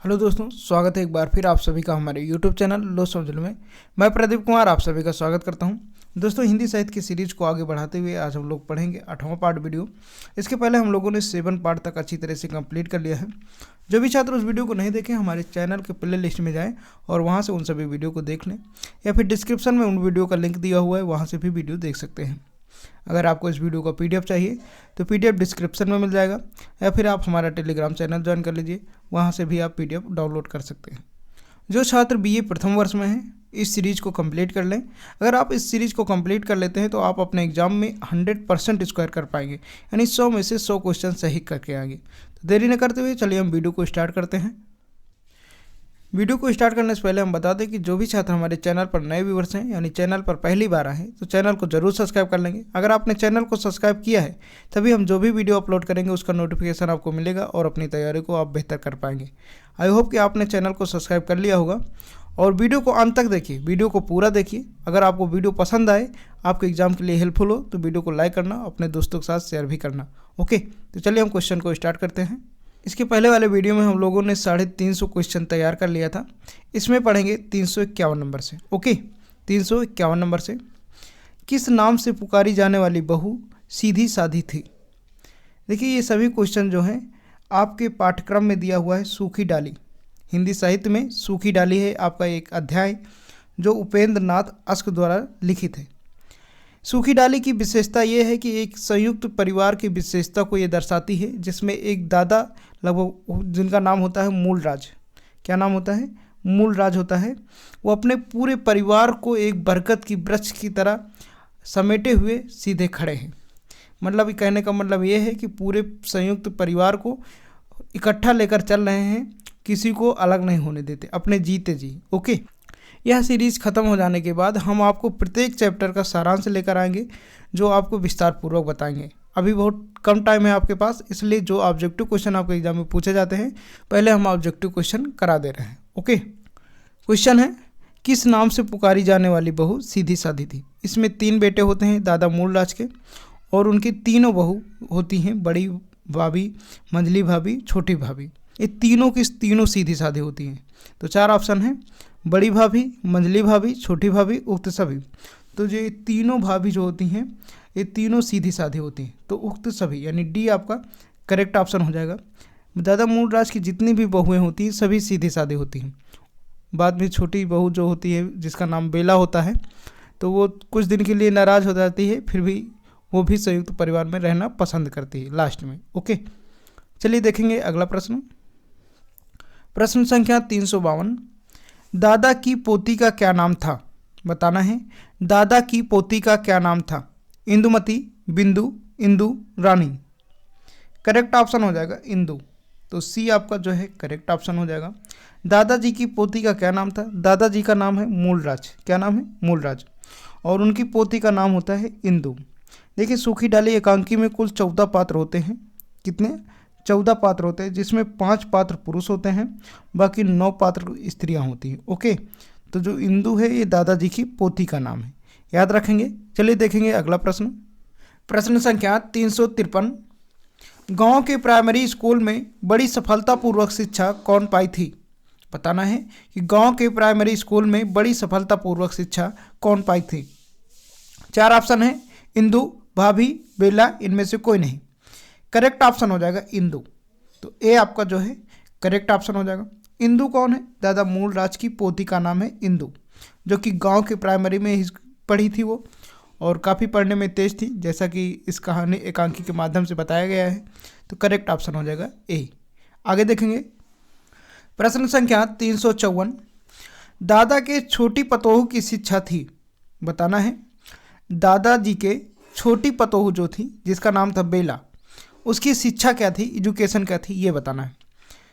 Hello दोस्तों, स्वागत है एक बार फिर आप सभी का हमारे यूट्यूब चैनल लो समझ लो में। मैं प्रदीप कुमार आप सभी का स्वागत करता हूं। दोस्तों, हिंदी साहित्य की सीरीज को आगे बढ़ाते हुए आज हम लोग पढ़ेंगे 8वां पार्ट वीडियो। इसके पहले हम लोगों ने 7 पार्ट तक अच्छी तरह से कंप्लीट कर लिया है। जो भी छात्र उस वीडियो को नहीं देखें, हमारे चैनल के प्ले लिस्ट में जाएँ और वहाँ से उन सभी वीडियो को देख लें, या फिर डिस्क्रिप्शन में उन वीडियो का लिंक दिया हुआ है, वहाँ से भी वीडियो देख सकते हैं। अगर आपको इस वीडियो का पीडीएफ चाहिए तो पीडीएफ डिस्क्रिप्शन में मिल जाएगा, या फिर आप हमारा टेलीग्राम चैनल ज्वाइन कर लीजिए, वहाँ से भी आप पीडीएफ डाउनलोड कर सकते हैं। जो छात्र बीए प्रथम वर्ष में हैं, इस सीरीज को कंप्लीट कर लें। अगर आप इस सीरीज को कंप्लीट कर लेते हैं तो आप अपने एग्जाम में 100% स्कोर कर पाएंगे, यानी 100 में से 100 क्वेश्चन सही करके आएंगे। तो देरी न करते हुए चलिए हम वीडियो को स्टार्ट करते हैं। वीडियो को स्टार्ट करने से पहले हम बता दें कि जो भी छात्र हमारे चैनल पर नए व्यूवर्स हैं, यानी चैनल पर पहली बार आए हैं, तो चैनल को जरूर सब्सक्राइब कर लेंगे। अगर आपने चैनल को सब्सक्राइब किया है तभी हम जो भी वीडियो अपलोड करेंगे उसका नोटिफिकेशन आपको मिलेगा और अपनी तैयारी को आप बेहतर कर पाएंगे। आई होप कि आपने चैनल को सब्सक्राइब कर लिया होगा और वीडियो को अंत तक देखिए, वीडियो को पूरा देखिए। अगर आपको वीडियो पसंद आए, आपके एग्जाम के लिए हेल्पफुल हो, तो वीडियो को लाइक करना, अपने दोस्तों के साथ शेयर भी करना। ओके, तो चलिए हम क्वेश्चन को स्टार्ट करते हैं। इसके पहले वाले वीडियो में हम लोगों ने 350 क्वेश्चन तैयार कर लिया था। इसमें पढ़ेंगे 351 नंबर से। ओके, 351 नंबर से, किस नाम से पुकारी जाने वाली बहू सीधी साधी थी? देखिए, ये सभी क्वेश्चन जो हैं आपके पाठ्यक्रम में दिया हुआ है। सूखी डाली, हिंदी साहित्य में सूखी डाली है आपका एक अध्याय, जो उपेंद्र नाथ अश्क द्वारा लिखित है। सूखी डाली की विशेषता ये है कि एक संयुक्त परिवार की विशेषता को ये दर्शाती है, जिसमें एक दादा लगभग, जिनका नाम होता है मूलराज। क्या नाम होता है? मूलराज होता है। वो अपने पूरे परिवार को एक बरगद की वृक्ष की तरह समेटे हुए सीधे खड़े हैं। मतलब कहने का मतलब ये है कि पूरे संयुक्त परिवार को इकट्ठा लेकर चल रहे हैं, किसी को अलग नहीं होने देते, अपने जीते जी। ओके, यह सीरीज़ ख़त्म हो जाने के बाद हम आपको प्रत्येक चैप्टर का सारांश लेकर आएंगे, जो आपको विस्तार पूर्वक बताएंगे। अभी बहुत कम टाइम है आपके पास, इसलिए जो ऑब्जेक्टिव क्वेश्चन आपके एग्जाम में पूछे जाते हैं, पहले हम ऑब्जेक्टिव क्वेश्चन करा दे रहे हैं। ओके, क्वेश्चन है, किस नाम से पुकारी जाने वाली बहू सीधी साधी थी? इसमें 3 बेटे होते हैं दादा मूलराज के, और उनकी तीनों बहू होती हैं, बड़ी भाभी, मंझली भाभी, छोटी भाभी। ये तीनों की तीनों सीधी साधी होती हैं। तो 4 ऑप्शन हैं, बड़ी भाभी, मंझली भाभी, छोटी भाभी, उक्त सभी। तो जो ये तीनों भाभी जो होती हैं, ये तीनों सीधी साधी होती हैं। तो उक्त सभी यानी डी आपका करेक्ट ऑप्शन हो जाएगा। दादा मूलराज की जितनी भी बहुएं होती हैं सभी सीधी साधी होती हैं। बाद में छोटी बहू जो होती है, जिसका नाम बेला होता है, तो वो कुछ दिन के लिए नाराज़ हो जाती है, फिर भी वो भी संयुक्त परिवार में रहना पसंद करती है लास्ट में। ओके, चलिए देखेंगे अगला प्रश्न। प्रश्न संख्या 352, दादा की पोती का क्या नाम था? बताना है, दादा की पोती का क्या नाम था? इंदुमती, बिंदु, इंदु, रानी। करेक्ट ऑप्शन हो जाएगा इंदु। तो सी आपका जो है करेक्ट ऑप्शन हो जाएगा। दादाजी की पोती का क्या नाम था? दादाजी का नाम है मूलराज। क्या नाम है? मूलराज। और उनकी पोती का नाम होता है इंदु। देखिए, सूखी डाली एकांकी में कुल 14 पात्र होते हैं। कितने? 14 पात्र होते हैं, जिसमें 5 पात्र पुरुष होते हैं, बाकी 9 पात्र स्त्रियां होती हैं। ओके, तो जो इंदु है ये दादाजी की पोती का नाम है, याद रखेंगे। चलिए देखेंगे अगला प्रश्न। प्रश्न संख्या 353, गांव के प्राइमरी स्कूल में बड़ी सफलतापूर्वक शिक्षा कौन पाई थी? बताना है कि गांव के प्राइमरी स्कूल में बड़ी सफलतापूर्वक शिक्षा कौन पाई थी? 4 ऑप्शन है, इंदु, भाभी, बेला, इनमें से कोई नहीं। करेक्ट ऑप्शन हो जाएगा इंदु। तो ए आपका जो है करेक्ट ऑप्शन हो जाएगा। इंदु कौन है? दादा मूलराज की पोती का नाम है इंदु, जो कि गांव के प्राइमरी में ही पढ़ी थी वो, और काफ़ी पढ़ने में तेज थी, जैसा कि इस कहानी एकांकी के माध्यम से बताया गया है। तो करेक्ट ऑप्शन हो जाएगा ए। आगे देखेंगे प्रश्न संख्या 354, दादा के छोटी पतोहू की शिक्षा थी। बताना है, दादाजी के छोटी पतोहू जो थी, जिसका नाम था बेला, उसकी शिक्षा क्या थी, एजुकेशन क्या थी, ये बताना है।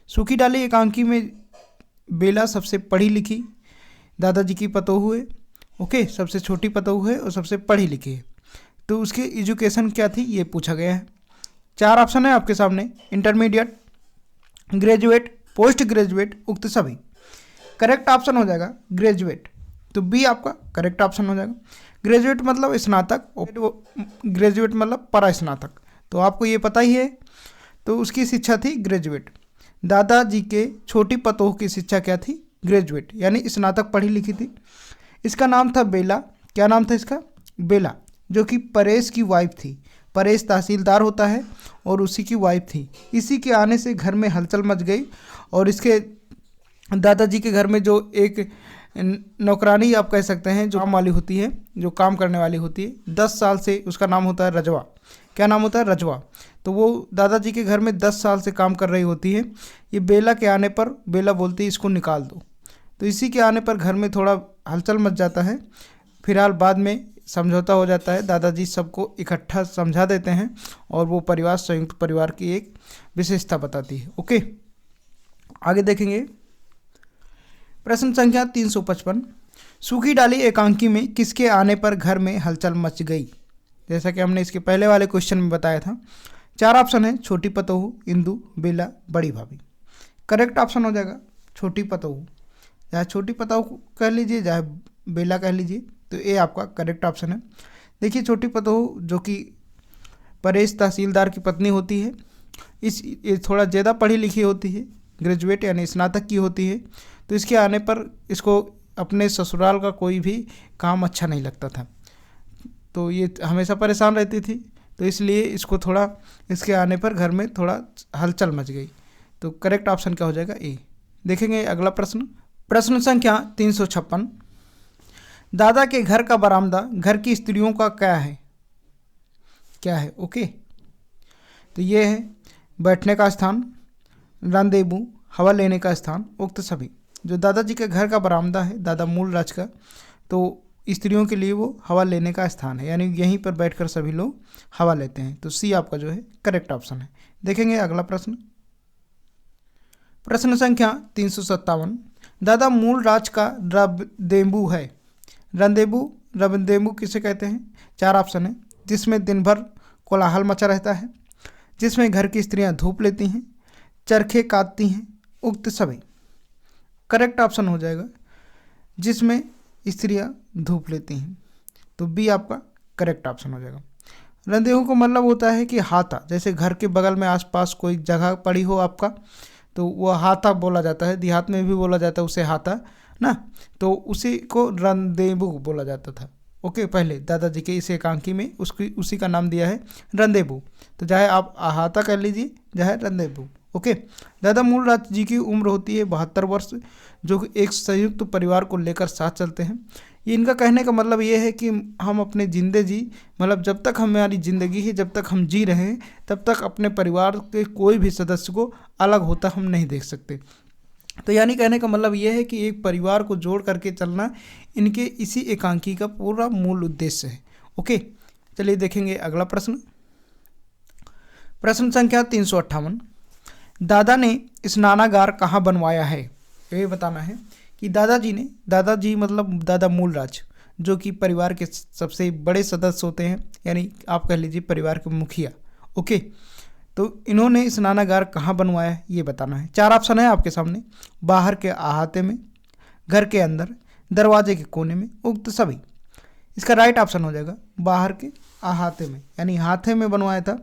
सूखी डाली एकांकी में बेला सबसे पढ़ी लिखी दादाजी की पतोहू है। ओके, सबसे छोटी पतोहू है और सबसे पढ़ी लिखी है। तो उसकी एजुकेशन क्या थी, ये पूछा गया है। 4 ऑप्शन है आपके सामने, इंटरमीडिएट, ग्रेजुएट, पोस्ट ग्रेजुएट, उक्त सभी। करेक्ट ऑप्शन हो जाएगा ग्रेजुएट। तो बी आपका करेक्ट ऑप्शन हो जाएगा। ग्रेजुएट मतलब स्नातक, ग्रेजुएट मतलब परास्नातक, तो आपको ये पता ही है। तो उसकी शिक्षा थी ग्रेजुएट। दादाजी के छोटी पतोह की शिक्षा क्या थी? ग्रेजुएट, यानी स्नातक पढ़ी लिखी थी। इसका नाम था बेला। क्या नाम था इसका? बेला, जो कि परेश की वाइफ थी। परेश तहसीलदार होता है और उसी की वाइफ थी। इसी के आने से घर में हलचल मच गई और इसके दादाजी के घर में जो एक नौकरानी आप कह सकते हैं, जो काम वाली होती है, जो काम करने वाली होती है, 10 साल से, उसका नाम होता है रजवा। क्या नाम होता है? रजवा। तो वो दादाजी के घर में 10 साल से काम कर रही होती है। ये बेला के आने पर बेला बोलती है इसको निकाल दो। तो इसी के आने पर घर में थोड़ा हलचल मच जाता है। फिलहाल बाद में समझौता हो जाता है, दादाजी सबको इकट्ठा समझा देते हैं और वो परिवार संयुक्त परिवार की एक विशेषता बताती है। ओके, आगे देखेंगे। प्रश्न संख्या 355, सूखी डाली एकांकी में किसके आने पर घर में हलचल मच गई? जैसा कि हमने इसके पहले वाले क्वेश्चन में बताया था। 4 ऑप्शन है, छोटी पतोहू, इंदू, बेला, बड़ी भाभी। करेक्ट ऑप्शन हो जाएगा छोटी पतोहू। चाहे छोटी पतोहू कह लीजिए, चाहे बेला कह लीजिए, तो ये आपका करेक्ट ऑप्शन है। देखिए, छोटी पतोहू जो कि परेश तहसीलदार की पत्नी होती है, ये थोड़ा ज़्यादा पढ़ी लिखी होती है, ग्रेजुएट यानी स्नातक की होती है। तो इसके आने पर इसको अपने ससुराल का कोई भी काम अच्छा नहीं लगता था, तो ये हमेशा परेशान रहती थी। तो इसलिए इसको थोड़ा, इसके आने पर घर में थोड़ा हलचल मच गई। तो करेक्ट ऑप्शन क्या हो जाएगा? ए। देखेंगे अगला प्रश्न। प्रश्न संख्या 356, दादा के घर का बरामदा घर की स्त्रियों का क्या है? क्या है? ओके, तो ये है बैठने का स्थान, रंदेबू, हवा लेने का स्थान, उक्त सभी। जो दादाजी के घर का बरामदा है, दादा मूल राज का, तो स्त्रियों के लिए वो हवा लेने का स्थान है, यानी यहीं पर बैठकर सभी लोग हवा लेते हैं। तो सी आपका जो है करेक्ट ऑप्शन है। देखेंगे अगला प्रश्न। प्रश्न संख्या 357, दादा मूल राज का रंदेबू है। रंदेबू किसे कहते हैं? 4 ऑप्शन है, जिसमें दिन भर कोलाहल मचा रहता है, जिसमें घर की स्त्रियां धूप लेती हैं, चरखे काटती हैं, उक्त सभी। करेक्ट ऑप्शन हो जाएगा जिसमें स्त्रियां धूप लेती हैं। तो बी आपका करेक्ट ऑप्शन हो जाएगा। रंदेहू को मतलब होता है कि हाथा, जैसे घर के बगल में आसपास कोई जगह पड़ी हो आपका, तो वह हाथा बोला जाता है। देहात में भी बोला जाता है उसे हाथा ना, तो उसी को रंदेबू बोला जाता था। ओके, पहले दादाजी के इस एकांकी में उसी का नाम दिया है रंदेबू। तो चाहे आप हाथा कर लीजिए, चाहे रंदेबू। ओके, दादा मूल राज जी की उम्र होती है 72 वर्ष, जो एक संयुक्त परिवार को लेकर साथ चलते हैं। ये इनका कहने का मतलब ये है कि हम अपने जिंदगी, मतलब जब तक हमारी ज़िंदगी है, जब तक हम जी रहे हैं, तब तक अपने परिवार के कोई भी सदस्य को अलग होता हम नहीं देख सकते। तो यानी कहने का मतलब ये है कि एक परिवार को जोड़ करके चलना इनके इसी एकांकी का पूरा मूल उद्देश्य है। ओके, चलिए देखेंगे अगला प्रश्न। प्रश्न संख्या 358, दादा ने स्नानागार कहाँ बनवाया है? ये बताना है कि दादाजी मतलब दादा मूलराज, जो कि परिवार के सबसे बड़े सदस्य होते हैं, यानी आप कह लीजिए परिवार के मुखिया। ओके, तो इन्होंने स्नानागार कहाँ बनवाया है ये बताना है। 4 ऑप्शन है आपके सामने, बाहर के अहाते में, घर के अंदर, दरवाजे के कोने में, उक्त सभी। इसका राइट ऑप्शन हो जाएगा बाहर के अहाते में, यानी हाथे में बनवाया था।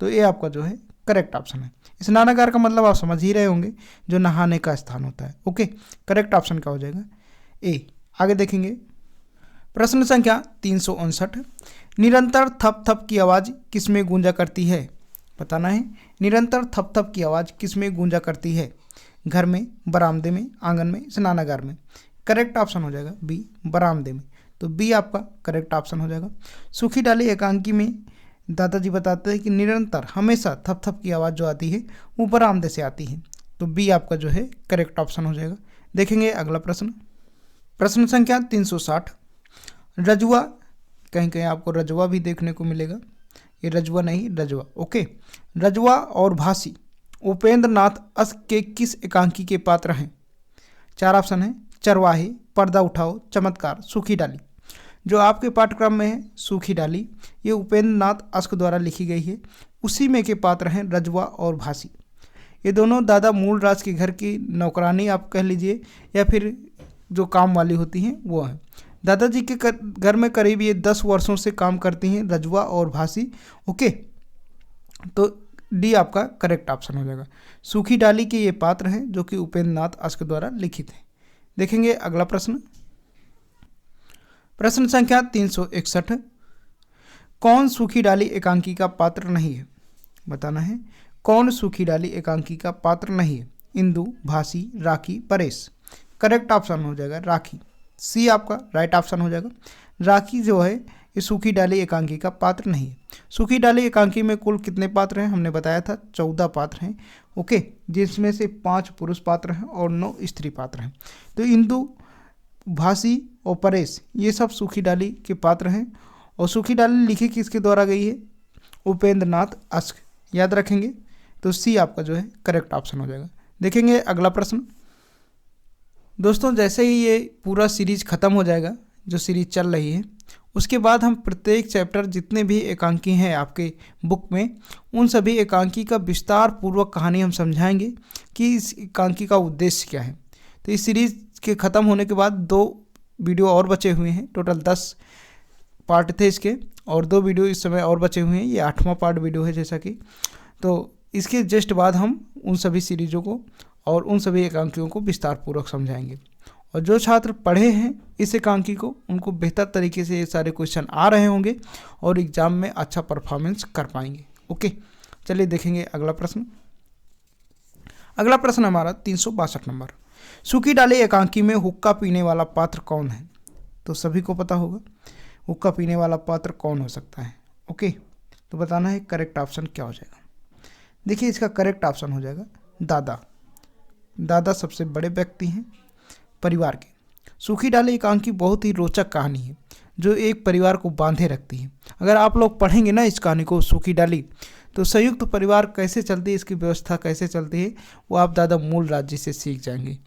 तो ये आपका जो है करेक्ट ऑप्शन है। स्नानागार का मतलब आप समझ ही रहे होंगे, जो नहाने का स्थान होता है। ओके, करेक्ट ऑप्शन क्या हो जाएगा? ए। आगे देखेंगे। प्रश्न संख्या 359, निरंतर थप थप की आवाज़ किसमें गूंजा करती है? बताना है, निरंतर थप थप की आवाज़ किसमें गूंजा करती है? घर में, बरामदे में, आंगन में, स्नानागार में। करेक्ट ऑप्शन हो जाएगा बी, बरामदे में। तो बी आपका करेक्ट ऑप्शन हो जाएगा। सूखी डाली एकांकी में दादाजी बताते हैं कि निरंतर हमेशा थप थप की आवाज़ जो आती है वो बरामदे से आती है। तो बी आपका जो है करेक्ट ऑप्शन हो जाएगा। देखेंगे अगला प्रश्न। प्रश्न संख्या 360, रजुआ, कहीं कहीं आपको रजुआ भी देखने को मिलेगा, ये रजुआ नहीं रजुआ। ओके, रजुआ और भासी उपेंद्र नाथ अस के किस एकांकी के पात्र हैं? 4 ऑप्शन है, चरवाहे, पर्दा उठाओ, चमत्कार, सूखी डाली। जो आपके पाठ्यक्रम में है सूखी डाली, ये उपेंद्र नाथ अस्क द्वारा लिखी गई है। उसी में के पात्र हैं रजवा और भासी। ये दोनों दादा मूल राज के घर की नौकरानी आप कह लीजिए, या फिर जो काम वाली होती हैं वो हैं। दादाजी के घर में करीब ये 10 वर्षों से काम करती हैं रजवा और भासी। ओके, तो डी आपका करेक्ट ऑप्शन हो जाएगा। सूखी डाली के ये पात्र हैं जो कि उपेंद्र नाथ आस्क द्वारा लिखित हैं। देखेंगे अगला प्रश्न, प्रश्न संख्या 361, कौन सूखी डाली एकांकी का पात्र नहीं है? बताना है कौन सूखी डाली एकांकी का पात्र नहीं है। इंदु, भासी, राखी, परेश। करेक्ट ऑप्शन हो जाएगा राखी, सी आपका राइट ऑप्शन हो जाएगा। राखी जो है ये सूखी डाली एकांकी का पात्र नहीं है। सूखी डाली एकांकी में कुल कितने पात्र हैं? हमने बताया था 14 पात्र हैं, ओके, जिसमें से 5 पुरुष पात्र हैं और 9 स्त्री पात्र हैं। तो इंदु, भासी और परेश ये सब सूखी डाली के पात्र हैं। और सूखी डाली लिखी किसके द्वारा गई है? उपेंद्र नाथ आस्क, याद रखेंगे। तो सी आपका जो है करेक्ट ऑप्शन हो जाएगा। देखेंगे अगला प्रश्न। दोस्तों जैसे ही ये पूरा सीरीज खत्म हो जाएगा, जो सीरीज चल रही है, उसके बाद हम प्रत्येक चैप्टर जितने भी एकांकी हैं आपके बुक में, उन सभी एकांकी का विस्तार पूर्वक कहानी हम समझाएंगे कि इस एकांकी का उद्देश्य क्या है। तो इस सीरीज के ख़त्म होने के बाद 2 वीडियो और बचे हुए हैं। टोटल 10 पार्ट थे इसके, और 2 वीडियो इस समय और बचे हुए हैं। ये 8वां पार्ट वीडियो है जैसा कि। तो इसके जस्ट बाद हम उन सभी सीरीजों को और उन सभी एकांकियों को विस्तार पूर्वक समझाएंगे। और जो छात्र पढ़े हैं इस एकांकी को, उनको बेहतर तरीके से ये सारे क्वेश्चन आ रहे होंगे और एग्जाम में अच्छा परफॉर्मेंस कर पाएंगे। ओके, चलिए देखेंगे अगला प्रश्न। अगला प्रश्न हमारा 362 नंबर, सूखी डाली एकांकी में हुक्का पीने वाला पात्र कौन है? तो सभी को पता होगा हुक्का पीने वाला पात्र कौन हो सकता है। ओके, तो बताना है करेक्ट ऑप्शन क्या हो जाएगा। देखिए इसका करेक्ट ऑप्शन हो जाएगा दादा। दादा सबसे बड़े व्यक्ति हैं परिवार के। सूखी डाली एकांकी बहुत ही रोचक कहानी है जो एक परिवार को बांधे रखती है। अगर आप लोग पढ़ेंगे ना इस कहानी को, सूखी डाली, तो संयुक्त परिवार कैसे चलती है, इसकी व्यवस्था कैसे चलती है, वो आप दादा मूलराज जी से सीख जाएंगे।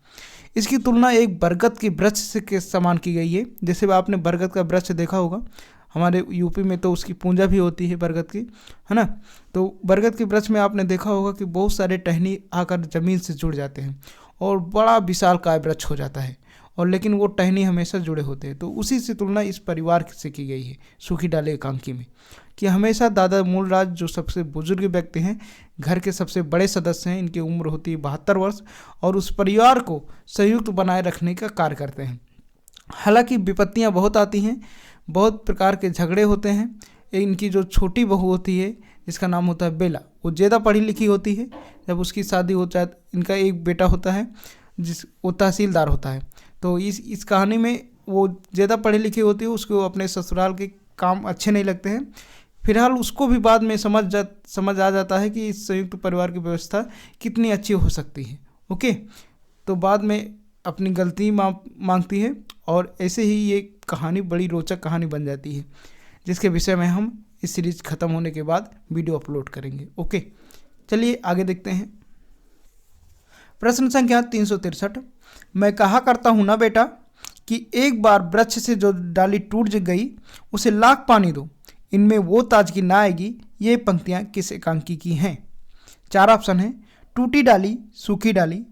इसकी तुलना एक बरगद के वृक्ष से के समान की गई है। जैसे आपने बरगद का वृक्ष देखा होगा, हमारे यूपी में तो उसकी पूजा भी होती है बरगद की, है ना। तो बरगद के वृक्ष में आपने देखा होगा कि बहुत सारे टहनी आकर ज़मीन से जुड़ जाते हैं और बड़ा विशालकाय वृक्ष हो जाता है, और लेकिन वो टहनी हमेशा जुड़े होते हैं। तो उसी से तुलना इस परिवार से की गई है सूखी डाली एकांकी में, कि हमेशा दादा मूलराज जो सबसे बुजुर्ग व्यक्ति हैं, घर के सबसे बड़े सदस्य हैं, इनकी उम्र होती है 72 वर्ष, और उस परिवार को संयुक्त बनाए रखने का कार्य करते हैं। हालांकि विपत्तियां बहुत आती हैं, बहुत प्रकार के झगड़े होते हैं। इनकी जो छोटी बहू होती है जिसका नाम होता है बेला, वो ज़्यादा पढ़ी लिखी होती है। जब उसकी शादी हो जाए, इनका एक बेटा होता है वो तहसीलदार होता है। तो इस कहानी में वो ज़्यादा पढ़ी लिखी होती है, उसको अपने ससुराल के काम अच्छे नहीं लगते हैं। फिलहाल उसको भी बाद में समझ आ जाता है कि इस संयुक्त परिवार की व्यवस्था कितनी अच्छी हो सकती है। ओके, तो बाद में अपनी गलती मांगती है, और ऐसे ही ये कहानी बड़ी रोचक कहानी बन जाती है, जिसके विषय में हम इस सीरीज ख़त्म होने के बाद वीडियो अपलोड करेंगे। ओके, चलिए आगे देखते हैं। प्रश्न संख्या 363, मैं कहा करता हूँ ना बेटा कि एक बार वृक्ष से जो डाली टूट गई उसे लाख पानी दो, इनमें वो ताजगी ना आएगी। ये पंक्तियाँ किस एकांकी की हैं? 4 ऑप्शन हैं, टूटी डाली,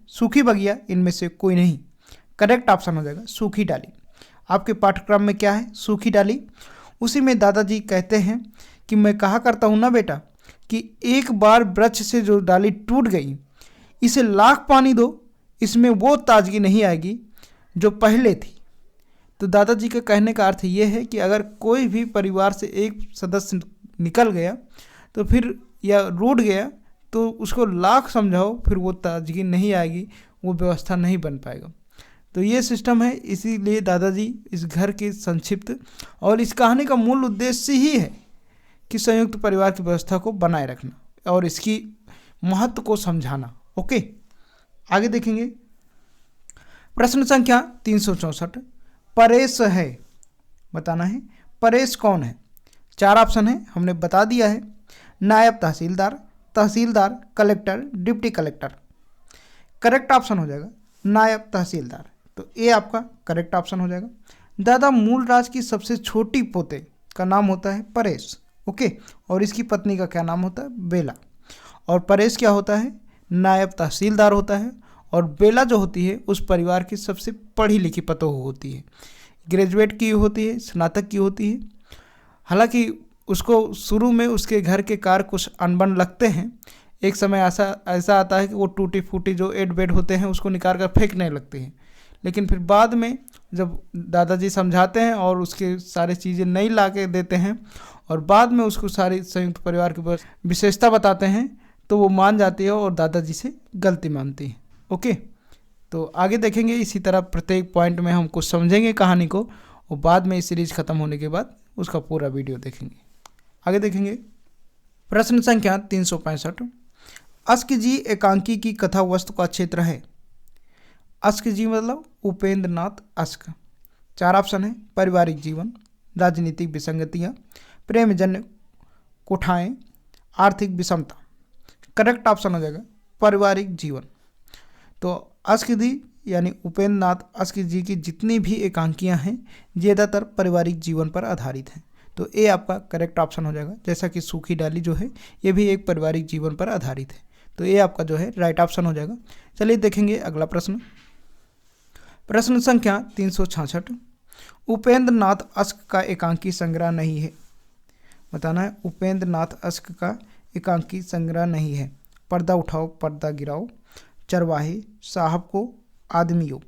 सूखी बगिया, इनमें से कोई नहीं। करेक्ट ऑप्शन हो जाएगा सूखी डाली। आपके पाठ्यक्रम में क्या है? सूखी डाली। उसी में दादाजी कहते हैं कि मैं कहा करता हूँ ना बेटा कि एक बार वृक्ष से जो डाली टूट गई, इसे लाख पानी दो, इसमें वो ताजगी नहीं आएगी जो पहले थी। तो दादाजी के कहने का अर्थ ये है कि अगर कोई भी परिवार से एक सदस्य निकल गया तो फिर, या रूठ गया, तो उसको लाख समझाओ, फिर वो ताजगी नहीं आएगी, वो व्यवस्था नहीं बन पाएगा। तो ये सिस्टम है। इसीलिए दादाजी इस घर के संक्षिप्त, और इस कहानी का मूल उद्देश्य ही है कि संयुक्त परिवार की व्यवस्था को बनाए रखना और इसकी महत्व को समझाना। ओके, आगे देखेंगे। प्रश्न संख्या 364, परेश है, बताना है परेश कौन है। 4 ऑप्शन है, हमने बता दिया है। Naib tehsildar, collector, deputy collector. Correct option हो जाएगा नायब तहसीलदार। तो ये आपका करेक्ट ऑप्शन हो जाएगा। दादा मूलराज की सबसे छोटी पोते का नाम होता है परेश। ओके, और इसकी पत्नी का क्या नाम होता है? बेला। और परेश क्या होता है? नायब तहसीलदार होता है। और बेला जो होती है उस परिवार की सबसे पढ़ी लिखी पतोह होती है, ग्रेजुएट की होती है, स्नातक की होती है। हालांकि उसको शुरू में उसके घर के कार्य कुछ अनबन लगते हैं, एक समय ऐसा ऐसा आता है कि वो टूटी फूटी जो एड बेड होते हैं उसको निकाल कर फेंकने लगते हैं, लेकिन फिर बाद में जब दादाजी समझाते हैं और उसके सारी चीज़ें नई ला के देते हैं और बाद में उसको सारी संयुक्त परिवार की विशेषता बताते हैं तो वो मान जाती है और दादाजी से गलती मानती है। ओके, तो आगे देखेंगे इसी तरह प्रत्येक पॉइंट में हम कुछ समझेंगे कहानी को और बाद में इस सीरीज खत्म होने के बाद उसका पूरा वीडियो देखेंगे। आगे देखेंगे प्रश्न संख्या 365। अस्क जी एकांकी की कथा वस्तु का क्षेत्र है। अस्क जी मतलब उपेंद्र नाथ अस्क। 4 ऑप्शन है, पारिवारिक जीवन, राजनीतिक विसंगतियाँ, प्रेमजन्य कुठाएं, आर्थिक विषमता। करेक्ट ऑप्शन हो जाएगा पारिवारिक जीवन। तो अस्क जी यानी उपेंद्र नाथ अस्क जी की जितनी भी एकांकियाँ हैं ज़्यादातर पारिवारिक जीवन पर आधारित हैं, तो ए आपका करेक्ट ऑप्शन हो जाएगा। जैसा कि सूखी डाली जो है ये भी एक पारिवारिक जीवन पर आधारित है, तो ये आपका जो है राइट ऑप्शन हो जाएगा। चलिए देखेंगे अगला प्रश्न। प्रश्न संख्या 366। उपेंद्र नाथ अस्क का एकांकी संग्रह नहीं है। बताना है उपेंद्र नाथ अस्क का एकांकी संग्रह नहीं है। पर्दा उठाओ पर्दा गिराओ, चरवाहे, साहब को, आदमी युग।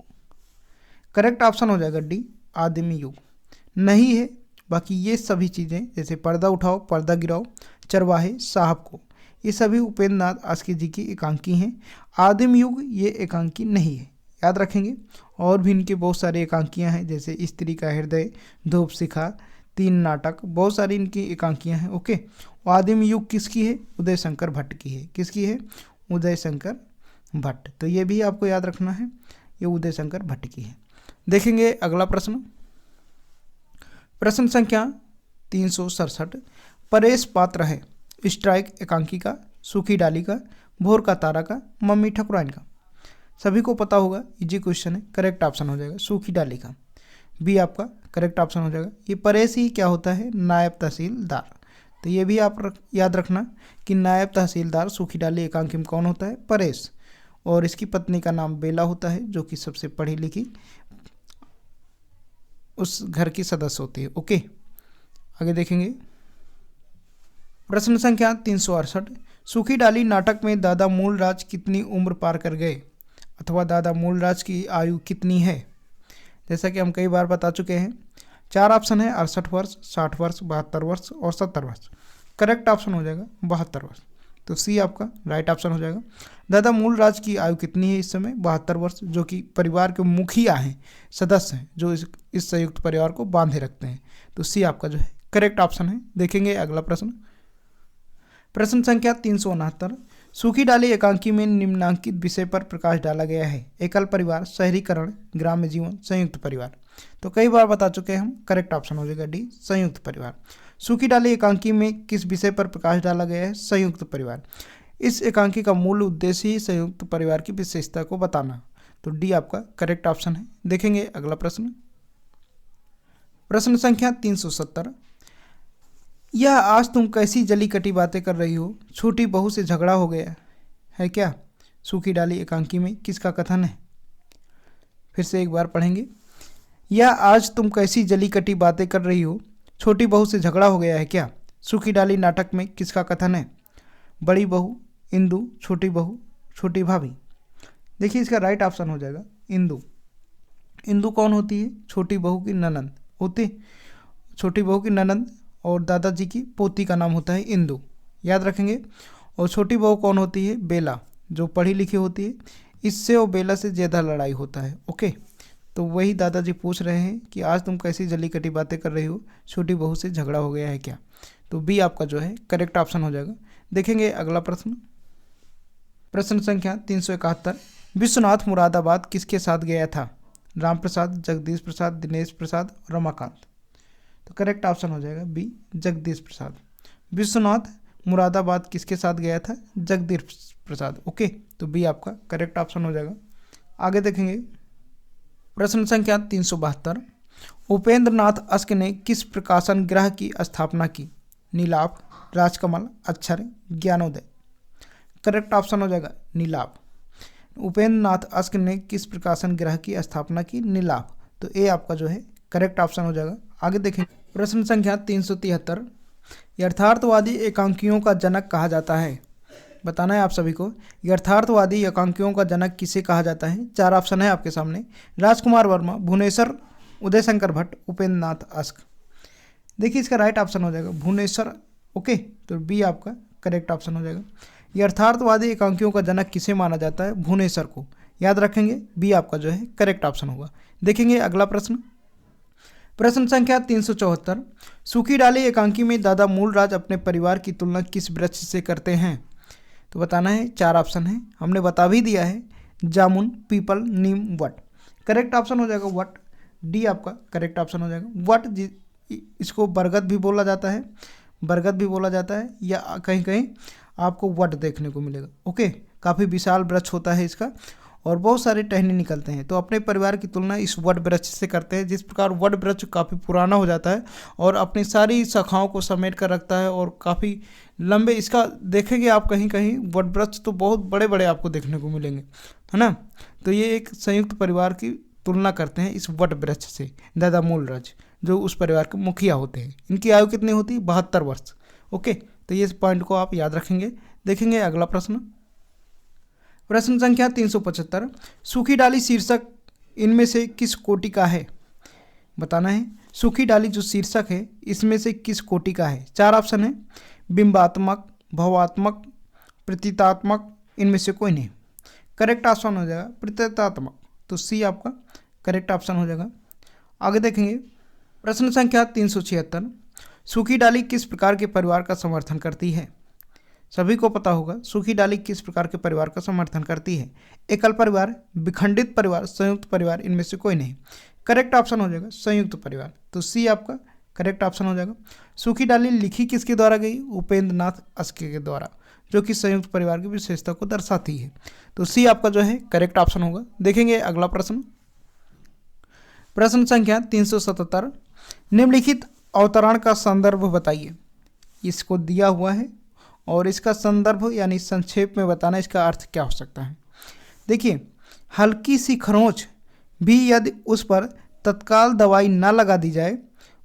करेक्ट ऑप्शन हो जाएगा डी आदमी युग। नहीं है बाकी ये सभी चीज़ें जैसे पर्दा उठाओ पर्दा गिराओ, चरवाहे, साहब को, ये सभी उपेंद्र नाथ अस्क जी की एकांकी हैं। आदिम युग ये एकांकी नहीं है, याद रखेंगे। और भी इनके बहुत सारे एकांकियां हैं जैसे स्त्री का हृदय, धूप शिखा, 3 नाटक, बहुत सारी इनकी एकांकियां हैं। ओके, आदिम युग किसकी है? उदय शंकर भट्ट की है। किसकी है? उदय शंकर भट्ट। तो ये भी आपको याद रखना है, ये उदय शंकर भट्ट की है। देखेंगे अगला प्रश्न। प्रश्न संख्या 367। परेश पात्र है। स्ट्राइक एकांकी का, सूखी डाली का, भोर का तारा का, मम्मी ठकुराइन का। सभी को पता होगा, इजी क्वेश्चन है। करेक्ट ऑप्शन हो जाएगा सूखी डाली का, बी आपका करेक्ट ऑप्शन हो जाएगा। ये परेश ही क्या होता है? नायब तहसीलदार। तो ये भी आप याद रखना कि नायब तहसीलदार सूखी डाली एकांकी में कौन होता है? परेश। और इसकी पत्नी का नाम बेला होता है जो कि सबसे पढ़ी लिखी उस घर की सदस्य होती है। ओके, आगे देखेंगे प्रश्न संख्या 368। सूखी डाली नाटक में दादा मूलराज कितनी उम्र पार कर गए, अथवा दादा मूलराज की आयु कितनी है? जैसा कि हम कई बार बता चुके हैं, 4 ऑप्शन है 68 वर्ष, 60 वर्ष, 72 वर्ष और 70 वर्ष। करेक्ट ऑप्शन हो जाएगा 72 वर्ष। तो सी आपका राइट ऑप्शन हो जाएगा। दादा मूलराज की आयु कितनी है इस समय? 72 वर्ष, जो कि परिवार के मुखिया हैं, सदस्य हैं, जो इस संयुक्त परिवार को बांधे रखते हैं। तो सी आपका जो है करेक्ट ऑप्शन है। देखेंगे अगला प्रश्न। प्रश्न संख्या 369। सूखी डाली एकांकी में निम्नांकित विषय पर प्रकाश डाला गया है। एकल परिवार, शहरीकरण, ग्राम्य जीवन, संयुक्त परिवार। तो कई बार बता चुके हैं हम, करेक्ट ऑप्शन हो जाएगा डी संयुक्त परिवार। सूखी डाली एकांकी में किस विषय पर प्रकाश डाला गया है? संयुक्त परिवार। इस एकांकी का मूल उद्देश्य ही संयुक्त परिवार की विशेषता को बताना। तो डी आपका करेक्ट ऑप्शन है। देखेंगे अगला प्रश्न। प्रश्न संख्या 370। यह आज तुम कैसी जली कटी बातें कर रही हो, छोटी बहू से झगड़ा हो गया है क्या? सूखी डाली एकांकी में किसका कथन है? फिर से एक बार पढ़ेंगे। यह आज तुम कैसी जली कटी बातें कर रही हो, छोटी बहू से झगड़ा हो गया है क्या? सूखी डाली नाटक में किसका कथन है? बड़ी बहू, इंदु, छोटी बहू, छोटी भाभी। देखिए इसका राइट ऑप्शन हो जाएगा इंदु। इंदु कौन होती है? छोटी बहू की ननंद होती, छोटी बहू की ननंद, और दादाजी की पोती का नाम होता है इंदु, याद रखेंगे। और छोटी बहू कौन होती है? बेला, जो पढ़ी लिखी होती है। इससे और बेला से ज़्यादा लड़ाई होता है। ओके, तो वही दादाजी पूछ रहे हैं कि आज तुम कैसी जली कटी बातें कर रही हो, छोटी बहू से झगड़ा हो गया है क्या? तो बी आपका जो है करेक्ट ऑप्शन हो जाएगा। देखेंगे अगला प्रश्न। प्रश्न संख्या 371। विश्वनाथ मुरादाबाद किसके साथ गया था? राम प्रसाद, जगदीश प्रसाद, दिनेश प्रसाद, रमाकांत। तो करेक्ट ऑप्शन हो जाएगा बी जगदीश प्रसाद। विश्वनाथ मुरादाबाद किसके साथ गया था? जगदीश प्रसाद। ओके, तो बी आपका करेक्ट ऑप्शन हो जाएगा। आगे देखेंगे प्रश्न संख्या 372। उपेंद्र नाथ अस्क ने किस प्रकाशन गृह की स्थापना की? नीलाभ, राजकमल, अक्षर, ज्ञानोदय। करेक्ट ऑप्शन हो जाएगा नीलाभ। उपेंद्र नाथ अस्क ने किस प्रकाशन गृह की स्थापना की? नीलाभ। तो ए आपका जो है करेक्ट ऑप्शन हो जाएगा। आगे देखें प्रश्न संख्या 373। यथार्थवादी एकांकियों का जनक कहा जाता है। बताना है आप सभी को। यथार्थवादी एकांकियों का जनक किसे कहा जाता है? 4 ऑप्शन है आपके सामने। राजकुमार वर्मा, भुवनेश्वर, उदय शंकर भट्ट, उपेंद्र नाथ आस्क। देखिए इसका राइट ऑप्शन हो जाएगा भुवनेश्वर। ओके, तो बी आपका करेक्ट ऑप्शन हो जाएगा। यथार्थवादी एकांकियों का जनक किसे माना जाता है? भुवनेश्वर को। याद रखेंगे, बी आपका जो है करेक्ट ऑप्शन होगा। देखेंगे अगला प्रश्न। प्रश्न संख्या 374। सूखी डाली एकांकी में दादा मूलराज अपने परिवार की तुलना किस वृक्ष से करते हैं? तो बताना है, 4 ऑप्शन है, हमने बता भी दिया है। जामुन, पीपल, नीम, वट। करेक्ट ऑप्शन हो जाएगा वट। डी आपका करेक्ट ऑप्शन हो जाएगा वट। इसको बरगद भी बोला जाता है, बरगद भी बोला जाता है, या कहीं कहीं आपको वट देखने को मिलेगा। ओके, काफ़ी विशाल वृक्ष होता है इसका और बहुत सारे टहनी निकलते हैं। तो अपने परिवार की तुलना इस वट वृक्ष से करते हैं। जिस प्रकार वट वृक्ष काफ़ी पुराना हो जाता है और अपनी सारी शाखाओं को समेट कर रखता है और काफ़ी लंबे, इसका देखेंगे आप कहीं कहीं वट वृक्ष तो बहुत बड़े बड़े आपको देखने को मिलेंगे, है ना। तो ये एक संयुक्त परिवार की तुलना करते हैं इस वट वृक्ष से दादा मूलराज, जो उस परिवार के मुखिया होते हैं। इनकी आयु कितनी होती है? 72 वर्ष। ओके, तो ये पॉइंट को आप याद रखेंगे। देखेंगे अगला प्रश्न। प्रश्न संख्या 375। सूखी डाली शीर्षक इनमें से किस कोटि का है? बताना है, सूखी डाली जो शीर्षक है इसमें से किस कोटि का है? 4 ऑप्शन है। बिंबात्मक, भावात्मक, प्रतीकात्मक, इनमें से कोई नहीं। करेक्ट ऑप्शन हो जाएगा प्रतीकात्मक। तो सी आपका करेक्ट ऑप्शन हो जाएगा। आगे देखेंगे प्रश्न संख्या 376। सूखी डाली किस प्रकार के परिवार का समर्थन करती है? सभी को पता होगा सूखी डाली किस प्रकार के परिवार का समर्थन करती है। एकल परिवार, विखंडित परिवार, संयुक्त परिवार, इनमें से कोई नहीं। करेक्ट ऑप्शन हो जाएगा संयुक्त परिवार। तो सी आपका करेक्ट ऑप्शन हो जाएगा। सूखी डाली लिखी किसके द्वारा गई? उपेंद्र नाथ आस्के के द्वारा, जो कि संयुक्त परिवार की विशेषता को दर्शाती है। तो सी आपका जो है करेक्ट ऑप्शन होगा। देखेंगे अगला प्रश्न। प्रश्न संख्या 377। निम्नलिखित अवतरण का संदर्भ बताइए। इसको दिया हुआ है और इसका संदर्भ यानी संक्षेप में बताना इसका अर्थ क्या हो सकता है। देखिए, हल्की सी खरोंच भी यदि उस पर तत्काल दवाई न लगा दी जाए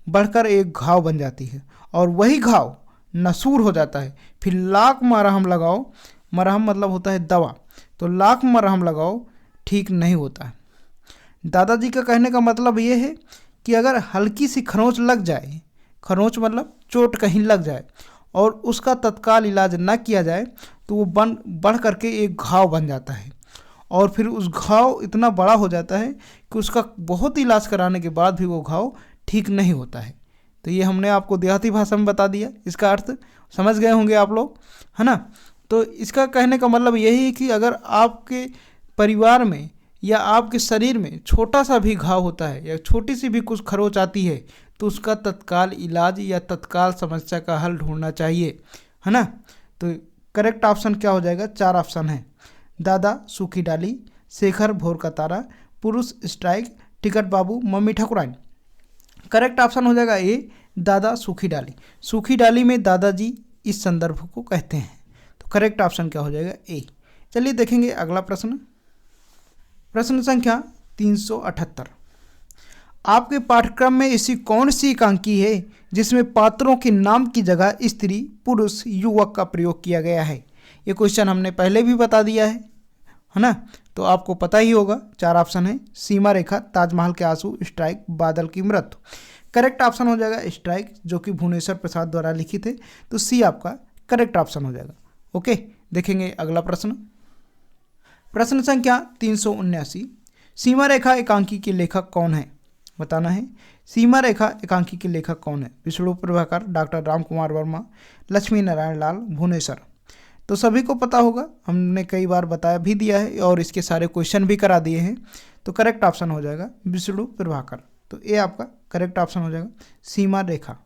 बढ़कर एक घाव बन जाती है और वही घाव नसूर हो जाता है। फिर लाख मरहम लगाओ, मरहम मतलब होता है दवा, तो लाख मरहम लगाओ ठीक नहीं होता है। दादाजी का कहने का मतलब ये है कि अगर हल्की सी खरोंच लग जाए, खरोंच मतलब चोट कहीं लग जाए और उसका तत्काल इलाज न किया जाए तो वो बढ़ करके एक घाव बन जाता है और फिर उस घाव इतना बड़ा हो जाता है कि उसका बहुत इलाज कराने के बाद भी वो घाव ठीक नहीं होता है। तो ये हमने आपको देहाती भाषा में बता दिया, इसका अर्थ समझ गए होंगे आप लोग, है ना। तो इसका कहने का मतलब यही है कि अगर आपके परिवार में या आपके शरीर में छोटा सा भी घाव होता है या छोटी सी भी कुछ खरोच आती है तो उसका तत्काल इलाज या तत्काल समस्या का हल ढूंढना चाहिए, है ना। तो करेक्ट ऑप्शन क्या हो जाएगा? 4 ऑप्शन है। दादा सूखी डाली, शेखर भोर का तारा, पुरुष स्ट्राइक, टिकट बाबू, मम्मी ठकुराइन। करेक्ट ऑप्शन हो जाएगा ए, दादा सूखी डाली। सूखी डाली में दादाजी इस संदर्भ को कहते हैं। तो करेक्ट ऑप्शन क्या हो जाएगा? ए। चलिए देखेंगे अगला प्रश्न। प्रश्न संख्या 378। आपके पाठ्यक्रम में ऐसी कौन सी एकांकी है जिसमें पात्रों के नाम की जगह स्त्री, पुरुष, युवक का प्रयोग किया गया है? ये क्वेश्चन हमने पहले भी बता दिया है ना, तो आपको पता ही होगा। 4 ऑप्शन है। सीमा रेखा, ताजमहल के आंसू, स्ट्राइक, बादल की मृत्यु। करेक्ट ऑप्शन हो जाएगा स्ट्राइक, जो कि भुवनेश्वर प्रसाद द्वारा लिखित है। तो सी आपका करेक्ट ऑप्शन हो जाएगा। ओके, देखेंगे अगला प्रश्न। प्रश्न संख्या 379। सीमा रेखा एकांकी के लेखक कौन है? बताना है, सीमा रेखा एकांकी के लेखक कौन है? विष्णु प्रभाकर, डॉक्टर रामकुमार वर्मा, लक्ष्मी नारायण लाल, भुवनेश्वर। तो सभी को पता होगा, हमने कई बार बताया भी दिया है और इसके सारे क्वेश्चन भी करा दिए हैं। तो करेक्ट ऑप्शन हो जाएगा विष्णु प्रभाकर। तो ये आपका करेक्ट ऑप्शन हो जाएगा सीमा रेखा।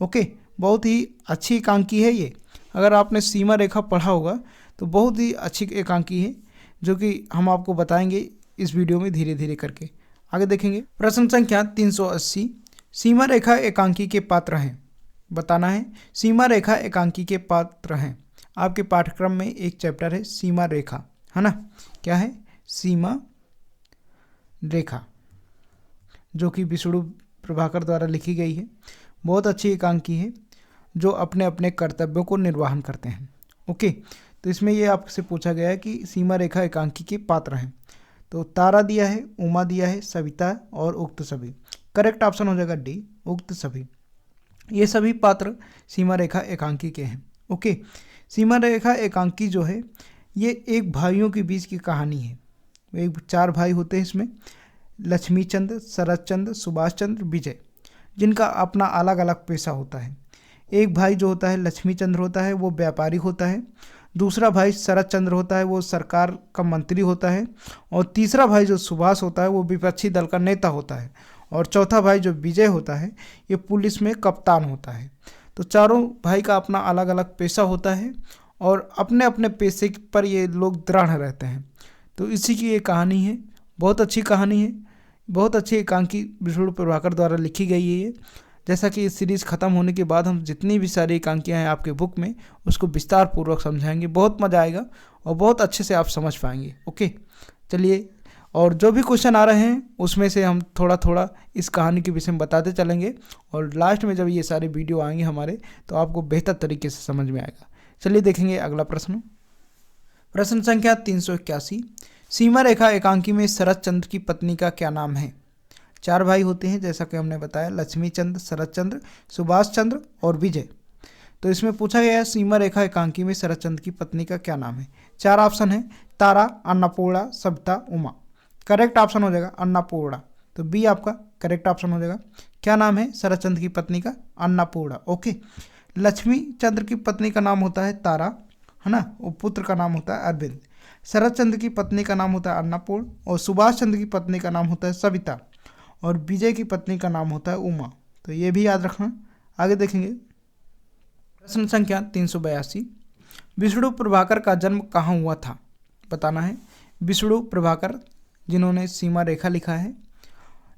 ओके, बहुत ही अच्छी एकांकी है ये। अगर आपने सीमा रेखा पढ़ा होगा तो बहुत ही अच्छी एकांकी है, जो कि हम आपको बताएंगे इस वीडियो में धीरे धीरे करके। आगे देखेंगे प्रश्न संख्या 380। सीमा रेखा एकांकी के पात्र हैं। बताना है, सीमा रेखा एकांकी के पात्र हैं। आपके पाठ्यक्रम में एक चैप्टर है सीमा रेखा, है ना। क्या है? सीमा रेखा, जो कि विष्णु प्रभाकर द्वारा लिखी गई है। बहुत अच्छी एकांकी है जो अपने अपने कर्तव्यों को निर्वहन करते हैं। ओके, तो इसमें ये आपसे पूछा गया है कि सीमा रेखा एकांकी के पात्र हैं। तो तारा दिया है, उमा दिया है, सविता और उक्त सभी। करेक्ट ऑप्शन हो जाएगा डी, उक्त सभी। ये सभी पात्र सीमा रेखा एकांकी के हैं। ओके, सीमा रेखा एकांकी जो है ये एक भाइयों के बीच की कहानी है। एक 4 भाई होते हैं इसमें, लक्ष्मी चंद्र, शरद चंद्र, सुभाष चंद्र, विजय, जिनका अपना अलग अलग पेशा होता है। एक भाई जो होता है लक्ष्मी चंद्र होता है, वो व्यापारी होता है। दूसरा भाई शरद चंद्र होता है, वो सरकार का मंत्री होता है। और तीसरा भाई जो सुभाष होता है, वो विपक्षी दल का नेता होता है। और चौथा भाई जो विजय होता है, ये पुलिस में कप्तान होता है। तो चारों भाई का अपना अलग अलग पेशा होता है और अपने अपने पेशे पर ये लोग दृढ़ रहते हैं। तो इसी की ये कहानी है, बहुत अच्छी कहानी है, बहुत अच्छी एकांकी विष्णु प्रभाकर द्वारा लिखी गई है ये। जैसा कि इस सीरीज़ ख़त्म होने के बाद हम जितनी भी सारी एकांकियाँ हैं आपके बुक में, उसको विस्तार पूर्वक समझाएंगे। बहुत मज़ा आएगा और बहुत अच्छे से आप समझ पाएंगे। ओके, चलिए, और जो भी क्वेश्चन आ रहे हैं उसमें से हम थोड़ा थोड़ा इस कहानी के विषय में बताते चलेंगे, और लास्ट में जब ये सारे वीडियो आएंगे हमारे, तो आपको बेहतर तरीके से समझ में आएगा। चलिए देखेंगे अगला प्रश्न। प्रश्न संख्या 381। सीमा रेखा एकांकी में शरद चंद्र की पत्नी का क्या नाम है? 4 भाई होते हैं, जैसा कि हमने बताया, लक्ष्मी चंद्र, शरद चंद्र, सुभाष चंद्र और विजय। तो इसमें पूछा गया है सीमा रेखा एकांकी में शरद चंद्र की पत्नी का क्या नाम है। 4 ऑप्शन है, तारा, अन्नपूर्णा, सविता, उमा। करेक्ट ऑप्शन हो जाएगा अन्नपूर्णा। तो बी आपका करेक्ट ऑप्शन हो जाएगा। क्या नाम है शरद चंद्र की पत्नी का? अन्नपूर्णा। ओके, लक्ष्मी चंद्र की पत्नी का नाम होता है तारा, है ना, और पुत्र का नाम होता है अरविंद। शरद चंद्र की पत्नी का नाम होता है अन्नपूर्ण, और सुभाष चंद्र की पत्नी का नाम होता है सविता, और विजय की पत्नी का नाम होता है उमा। तो ये भी याद रखना। आगे देखेंगे प्रश्न संख्या 382। विष्णु प्रभाकर का जन्म कहाँ हुआ था? बताना है। विष्णु प्रभाकर जिन्होंने सीमा रेखा लिखा है,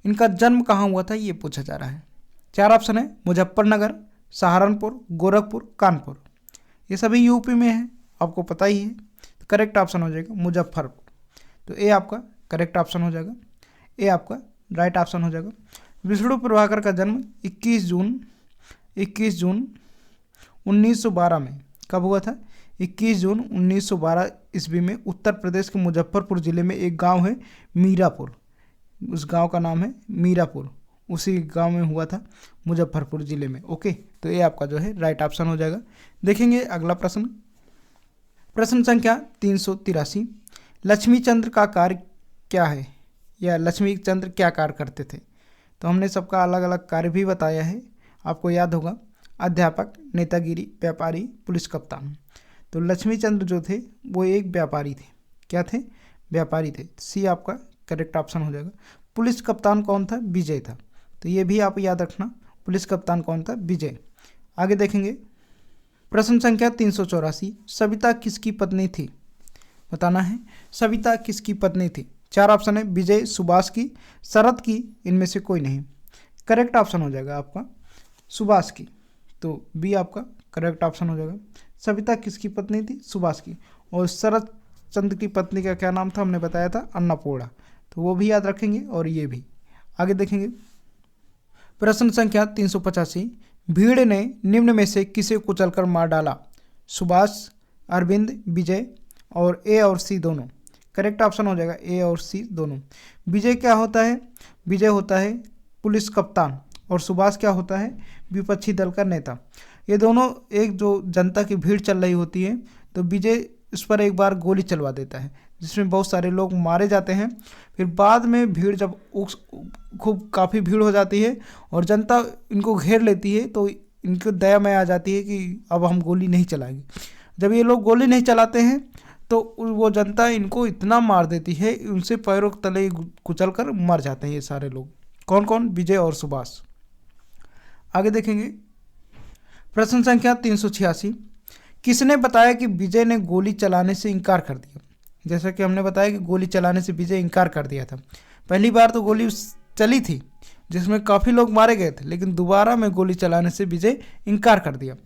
इनका जन्म कहाँ हुआ था ये पूछा जा रहा है। 4 ऑप्शन है, मुजफ्फरनगर, सहारनपुर, गोरखपुर, कानपुर। ये सभी यूपी में है, आपको पता ही है। तो करेक्ट ऑप्शन हो जाएगा मुजफ्फरपुर। तो ए आपका करेक्ट ऑप्शन हो जाएगा, ए आपका राइट ऑप्शन हो जाएगा। विष्णु प्रभाकर का जन्म 21 जून 1912 में कब हुआ था? 21 जून 1912 ईस्वी में उत्तर प्रदेश के मुजफ्फरपुर ज़िले में एक गांव है मीरापुर, उस गांव का नाम है मीरापुर, उसी गांव में हुआ था मुजफ्फरपुर ज़िले में। ओके, तो ये आपका जो है राइट ऑप्शन हो जाएगा। देखेंगे अगला प्रश्न। प्रश्न संख्या 383। लक्ष्मी चंद्र का कार्य क्या है, या लक्ष्मी चंद्र क्या कार्य करते थे? तो हमने सबका अलग अलग कार्य भी बताया है, आपको याद होगा। अध्यापक, नेतागिरी, व्यापारी, पुलिस कप्तान। तो लक्ष्मी चंद्र जो थे वो एक व्यापारी थे। क्या थे? व्यापारी थे। सी आपका करेक्ट ऑप्शन हो जाएगा। पुलिस कप्तान कौन था? विजय था। तो ये भी आप याद रखना, पुलिस कप्तान कौन था? विजय। आगे देखेंगे प्रश्न संख्या 384। सविता किसकी पत्नी थी? बताना है, सविता किसकी पत्नी थी? 4 ऑप्शन है, विजय, सुभाष की, शरद की, इनमें से कोई नहीं। करेक्ट ऑप्शन हो जाएगा आपका सुभाष की। तो बी आपका करेक्ट ऑप्शन हो जाएगा। सविता किसकी पत्नी थी? सुभाष की। और शरद चंद्र की पत्नी का क्या नाम था? हमने बताया था अन्नपूर्णा। तो वो भी याद रखेंगे और ये भी। आगे देखेंगे प्रश्न संख्या 385। भीड़ ने निम्न में से किसे कुचलकर मार डाला? सुभाष, अरविंद, विजय, और ए और सी दोनों। करेक्ट ऑप्शन हो जाएगा ए और सी दोनों। विजय क्या होता है? विजय होता है पुलिस कप्तान, और सुभाष क्या होता है? विपक्षी दल का नेता। ये दोनों एक जो जनता की भीड़ चल रही होती है, तो विजय इस पर एक बार गोली चलवा देता है, जिसमें बहुत सारे लोग मारे जाते हैं। फिर बाद में भीड़ जब खूब काफ़ी भीड़ हो जाती है और जनता इनको घेर लेती है, तो इनको दया में आ जाती है कि अब हम गोली नहीं चलाएंगे। जब ये लोग गोली नहीं चलाते हैं तो वो जनता इनको इतना मार देती है, उनसे पैरों तले कुचल कर मर जाते हैं ये सारे लोग। कौन कौन? विजय और सुभाष। आगे देखेंगे प्रश्न संख्या 386। किसने बताया कि विजय ने गोली चलाने से इनकार कर दिया? जैसा कि हमने बताया कि गोली चलाने से विजय इनकार कर दिया था। पहली बार तो गोली चली थी जिसमें काफ़ी लोग मारे गए थे, लेकिन दोबारा में गोली चलाने से विजय इनकार कर दिया।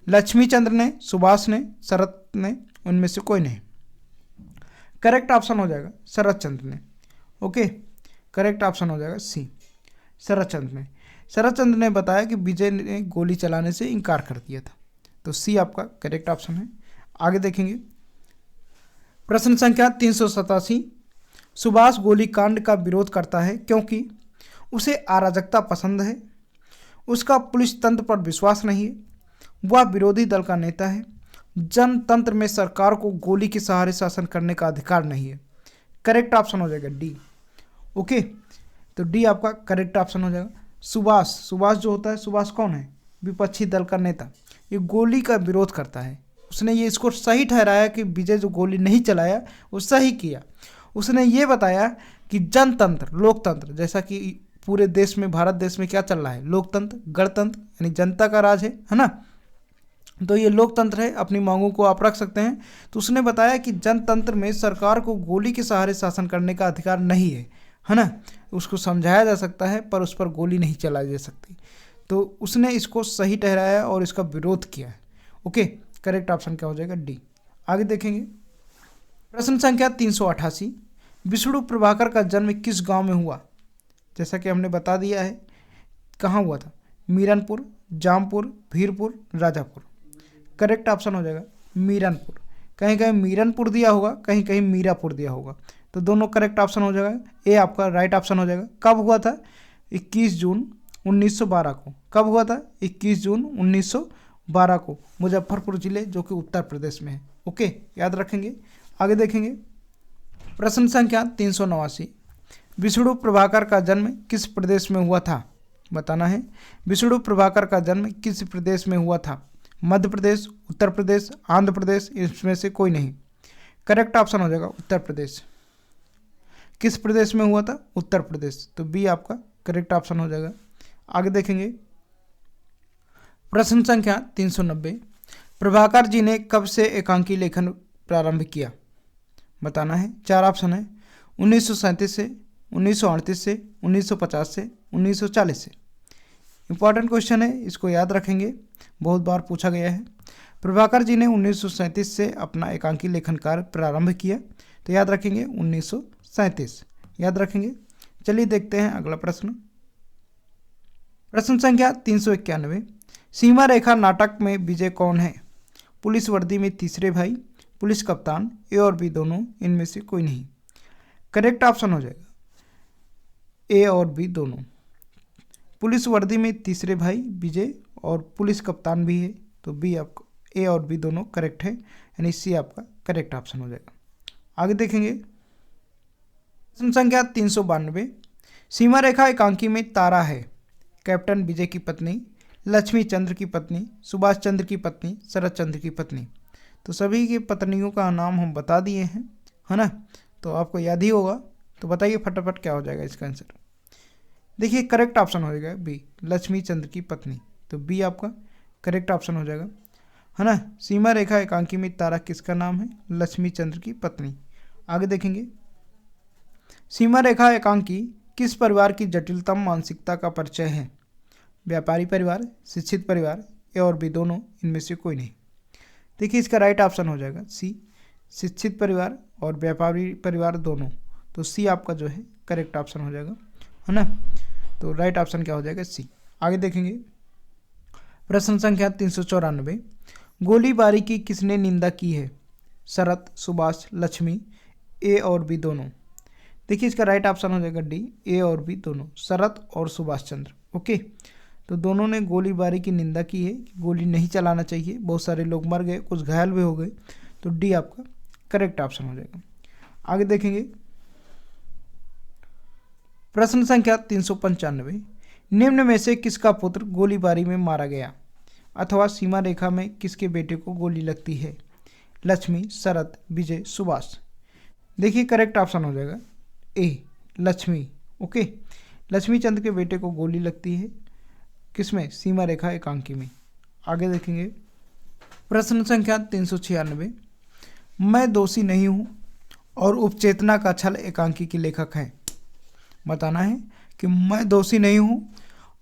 लक्ष्मी चंद्र ने, सुभाष ने, शरद ने, उनमें से कोई नहीं। करेक्ट ऑप्शन हो जाएगा शरद चंद्र ने। ओके, करेक्ट ऑप्शन हो जाएगा सी, शरद चंद्र ने। शरद चंद्र ने बताया कि विजय ने गोली चलाने से इनकार कर दिया था। तो सी आपका करेक्ट ऑप्शन है। आगे देखेंगे प्रश्न संख्या 387, सुभाष गोलीकांड का विरोध करता है क्योंकि उसे अराजकता पसंद है, उसका पुलिस तंत्र पर विश्वास नहीं है, वह विरोधी दल का नेता है, जनतंत्र में सरकार को गोली के सहारे शासन करने का अधिकार नहीं है। करेक्ट ऑप्शन हो जाएगा डी। ओके, तो डी आपका करेक्ट ऑप्शन हो जाएगा। सुभाष जो होता है, सुभाष कौन है? विपक्षी दल का नेता। ये गोली का विरोध करता है। उसने ये इसको सही ठहराया कि विजय जो गोली नहीं चलाया वो सही किया। उसने ये बताया कि जनतंत्र, लोकतंत्र, जैसा कि पूरे देश में, भारत देश में क्या चल रहा है? लोकतंत्र, गणतंत्र, यानी जनता का राज है ना। तो ये लोकतंत्र है, अपनी मांगों को आप रख सकते हैं। तो उसने बताया कि जनतंत्र में सरकार को गोली के सहारे शासन करने का अधिकार नहीं है ना। उसको समझाया जा सकता है पर उस पर गोली नहीं चलाई जा सकती। तो उसने इसको सही ठहराया और इसका विरोध किया है। ओके, करेक्ट ऑप्शन क्या हो जाएगा? डी। आगे देखेंगे प्रश्न संख्या 388, विष्णु प्रभाकर का जन्म किस गांव में हुआ? जैसा कि हमने बता दिया है, कहाँ हुआ था? मीरनपुर, जामपुर, भीरपुर, राजापुर। करेक्ट ऑप्शन हो जाएगा मीरनपुर। कहीं कहीं मीरनपुर दिया होगा, कहीं कहीं मीरापुर दिया होगा, तो दोनों करेक्ट ऑप्शन हो जाएगा। ए आपका राइट ऑप्शन हो जाएगा। कब हुआ था? 21 जून 1912 को। कब हुआ था? 21 जून 1912 को, मुजफ्फरपुर जिले, जो कि उत्तर प्रदेश में है। ओके, याद रखेंगे। आगे देखेंगे प्रश्न संख्या 389, विष्णु प्रभाकर का जन्म किस प्रदेश में हुआ था? बताना है। विष्णु प्रभाकर का जन्म किस प्रदेश में हुआ था? मध्य प्रदेश, उत्तर प्रदेश, आंध्र प्रदेश, इसमें से कोई नहीं। करेक्ट ऑप्शन हो जाएगा उत्तर प्रदेश। किस प्रदेश में हुआ था? उत्तर प्रदेश। तो बी आपका करेक्ट ऑप्शन हो जाएगा। आगे देखेंगे प्रश्न संख्या 390, प्रभाकर जी ने कब से एकांकी लेखन प्रारंभ किया? बताना है। 4 ऑप्शन है। 1937 से, 1938 से, 1950 से, 1940 से। इंपॉर्टेंट क्वेश्चन है, इसको याद रखेंगे, बहुत बार पूछा गया है। प्रभाकर जी ने 1937 से अपना एकांकी लेखन कार्य प्रारंभ किया, तो याद रखेंगे 1937, याद रखेंगे। चलिए देखते हैं अगला प्रश्न। प्रश्न संख्या 391, सीमा रेखा नाटक में विजय कौन है? पुलिस वर्दी में तीसरे भाई, पुलिस कप्तान, ए और बी दोनों, इनमें से कोई नहीं। करेक्ट ऑप्शन हो जाएगा ए और बी दोनों। पुलिस वर्दी में तीसरे भाई विजय और पुलिस कप्तान भी है, तो बी आपका, ए और बी दोनों करेक्ट है, यानी सी आपका करेक्ट ऑप्शन हो जाएगा। आगे देखेंगे प्रश्न संख्या 392, सीमा रेखा एकांकी में तारा है कैप्टन विजय की पत्नी, लक्ष्मी चंद्र की पत्नी, सुभाष चंद्र की पत्नी, शरद चंद्र की पत्नी। तो सभी की पत्नियों का नाम हम बता दिए हैं, है ना। तो आपको याद ही होगा, तो बताइए फटाफट क्या हो जाएगा इसका आंसर। देखिए करेक्ट ऑप्शन हो जाएगा बी, लक्ष्मी चंद्र की पत्नी। तो बी आपका करेक्ट ऑप्शन हो जाएगा, है ना। सीमा रेखा एकांकी में तारा किसका नाम है? लक्ष्मी चंद्र की पत्नी। आगे देखेंगे सीमा रेखा एकांकी किस परिवार की जटिलतम मानसिकता का परिचय है? व्यापारी परिवार, शिक्षित परिवार, ए और बी दोनों, इनमें से कोई नहीं। देखिए इसका राइट ऑप्शन हो जाएगा सी, शिक्षित परिवार और व्यापारी परिवार दोनों। तो सी आपका जो है करेक्ट ऑप्शन हो जाएगा, है ना। तो राइट ऑप्शन क्या हो जाएगा? सी। आगे देखेंगे प्रश्न संख्या 394, गोलीबारी की किसने निंदा की है? शरद, सुभाष, लक्ष्मी, ए और बी दोनों। देखिए इसका राइट ऑप्शन हो जाएगा डी, ए और बी दोनों, शरद और सुभाष चंद्र। ओके, तो दोनों ने गोलीबारी की निंदा की है कि गोली नहीं चलाना चाहिए, बहुत सारे लोग मर गए, कुछ घायल भी हो गए। तो डी आपका करेक्ट ऑप्शन हो जाएगा। आगे देखेंगे प्रश्न संख्या 395, निम्न में से किसका पुत्र गोलीबारी में मारा गया अथवा सीमा रेखा में किसके बेटे को गोली लगती है? लक्ष्मी, शरद, विजय, सुभाष। देखिए करेक्ट ऑप्शन हो जाएगा ए, लक्ष्मी। ओके, लक्ष्मी चंद्र के बेटे को गोली लगती है किसमें? सीमा रेखा एकांकी में। आगे देखेंगे प्रश्न संख्या 396, मैं दोषी नहीं हूँ और उपचेतना का छल एकांकी की लेखक है। बताना है कि मैं दोषी नहीं हूँ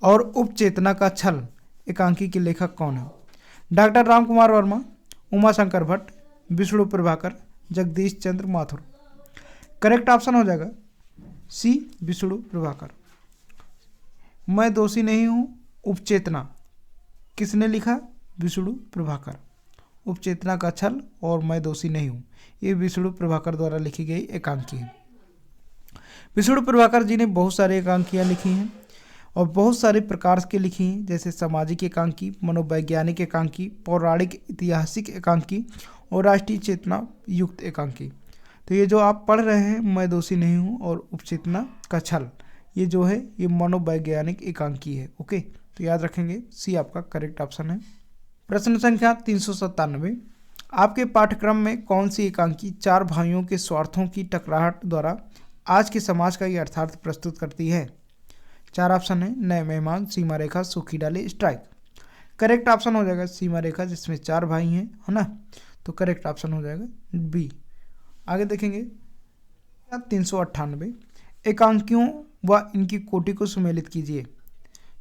और उपचेतना का छल एकांकी के लेखक कौन है? डॉक्टर राम कुमार वर्मा, उमाशंकर भट्ट, विष्णु प्रभाकर, जगदीश चंद्र माथुर। करेक्ट ऑप्शन हो जाएगा सी, विष्णु प्रभाकर। मैं दोषी नहीं हूँ उपचेतना किसने लिखा? विष्णु प्रभाकर। उपचेतना का छल और मैं दोषी नहीं हूँ। ये विष्णु प्रभाकर द्वारा लिखी गई एकांकी है। विष्णु प्रभाकर जी ने बहुत सारे एकांकियाँ लिखी हैं और बहुत सारे प्रकार के लिखी हैं, जैसे सामाजिक एकांकी, मनोवैज्ञानिक एकांकी, पौराणिक ऐतिहासिक एकांकी और राष्ट्रीय चेतना युक्त एकांकी। तो ये जो आप पढ़ रहे हैं मैं दोषी नहीं हूँ और उपचेतना का छल, ये जो है ये मनोवैज्ञानिक एकांकी है। ओके, तो याद रखेंगे सी आपका करेक्ट ऑप्शन है। प्रश्न संख्या 397, आपके पाठ्यक्रम में कौन सी एकांकी चार भाइयों के स्वार्थों की टकराहट द्वारा आज के समाज का यथार्थ प्रस्तुत करती है? चार ऑप्शन है, नए मेहमान, सीमा रेखा, सूखी डाली, स्ट्राइक। करेक्ट ऑप्शन हो जाएगा सीमा रेखा, जिसमें चार भाई हैं, है ना, तो करेक्ट ऑप्शन हो जाएगा बी। आगे देखेंगे 398, एकांकियों व इनकी कोटि को सुमेलित कीजिए।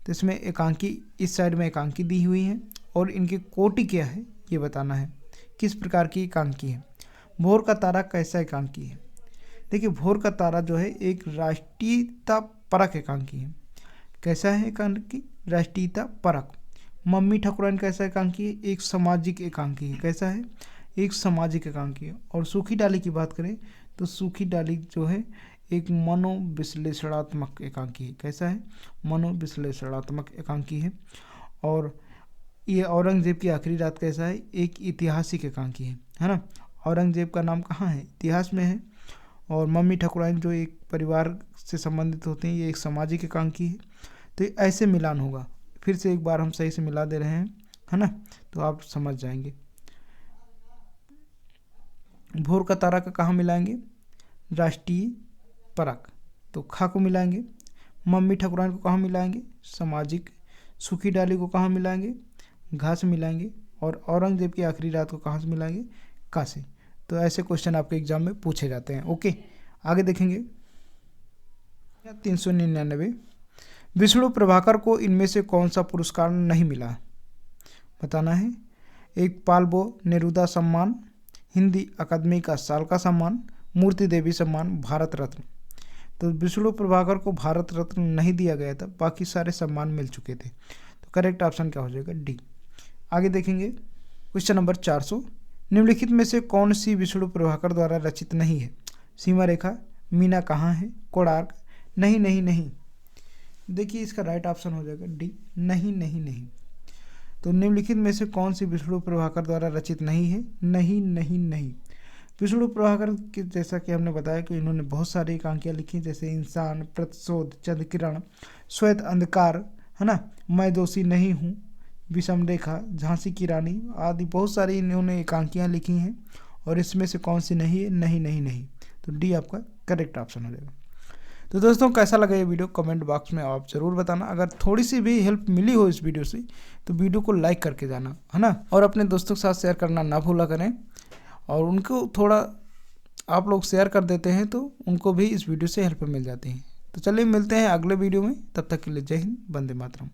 तो इसमें एकांकी, इस साइड में एकांकी दी हुई है और इनकी कोटि क्या है ये बताना है, किस प्रकार की एकांकी है। भोर का तारा कैसा एकांकी है? देखिए भोर का तारा जो है एक राष्ट्रीयता परक एकांकी है। कैसा है एकांकी? राष्ट्रीयता परक। मम्मी ठाकुरान कैसा एकांकी है? एक सामाजिक एकांकी है। कैसा है? एक सामाजिक एकांकी है। और सूखी डाली की बात करें तो सूखी डाली जो है एक मनोविश्लेषणात्मक एकांकी है। कैसा है? मनोविश्लेषणात्मक एकांकी है। और ये औरंगजेब की आखिरी रात कैसा है? एक ऐतिहासिक एकांकी है ना। औरंगजेब का नाम कहाँ है? इतिहास में है। और मम्मी ठाकुराइन जो एक परिवार से संबंधित होते हैं, ये एक सामाजिक एकांकी है। तो ऐसे मिलान होगा। फिर से एक बार हम सही से मिला दे रहे हैं, है ना, तो आप समझ जाएंगे। भोर का तारा का कहाँ मिलाएंगे? राष्ट्रीय परक। तो खा को मिलाएंगे। मम्मी ठाकुराइन को कहाँ मिलाएंगे? सामाजिक। सूखी डाली को कहाँ मिलाएंगे? घा से मिलाएंगे। और औरंगजेब की आखिरी रात को कहाँ से मिलाएंगे? का से। तो ऐसे क्वेश्चन आपके एग्जाम में पूछे जाते हैं। ओके, आगे देखेंगे 399, विष्णु प्रभाकर को इनमें से कौन सा पुरस्कार नहीं मिला? बताना है। एक पाल्बो नेरुदा सम्मान, हिंदी अकादमी का साल का सम्मान, मूर्ति देवी सम्मान, भारत रत्न। तो विष्णु प्रभाकर को भारत रत्न नहीं दिया गया था, बाकी सारे सम्मान मिल चुके थे। तो करेक्ट ऑप्शन क्या हो जाएगा? डी। आगे देखेंगे क्वेश्चन नंबर 400, निम्नलिखित में से कौन सी विष्णु प्रभाकर द्वारा रचित नहीं है? सीमा रेखा, मीना कहाँ है, कोणार्क, नहीं नहीं नहीं। देखिए इसका राइट ऑप्शन हो जाएगा डी, नहीं नहीं नहीं। तो निम्नलिखित में से कौन सी विष्णु प्रभाकर द्वारा रचित नहीं है? नहीं नहीं नहीं। विष्णु प्रभाकर के जैसा कि हमने बताया कि इन्होंने बहुत सारी एकांकियाँ लिखी, जैसे इंसान, प्रतिशोध, चंद्रकिरण, श्वेत अंधकार, है ना, मैं दोषी नहीं हूँ, विषम रेखा, झांसी की रानी आदि बहुत सारी इन्होंने एकांकियाँ लिखी हैं। और इसमें से कौन सी नहीं है? नहीं नहीं नहीं। तो डी आपका करेक्ट ऑप्शन हो जाएगा। तो दोस्तों कैसा लगा ये वीडियो कमेंट बॉक्स में आप ज़रूर बताना। अगर थोड़ी सी भी हेल्प मिली हो इस वीडियो से तो वीडियो को लाइक करके जाना, है ना, और अपने दोस्तों के साथ शेयर करना ना भूला करें। और उनको थोड़ा आप लोग शेयर कर देते हैं तो उनको भी इस वीडियो से हेल्प मिल जाती है। तो चलिए मिलते हैं अगले वीडियो में, तब तक के लिए जय हिंद, वंदे मातरम।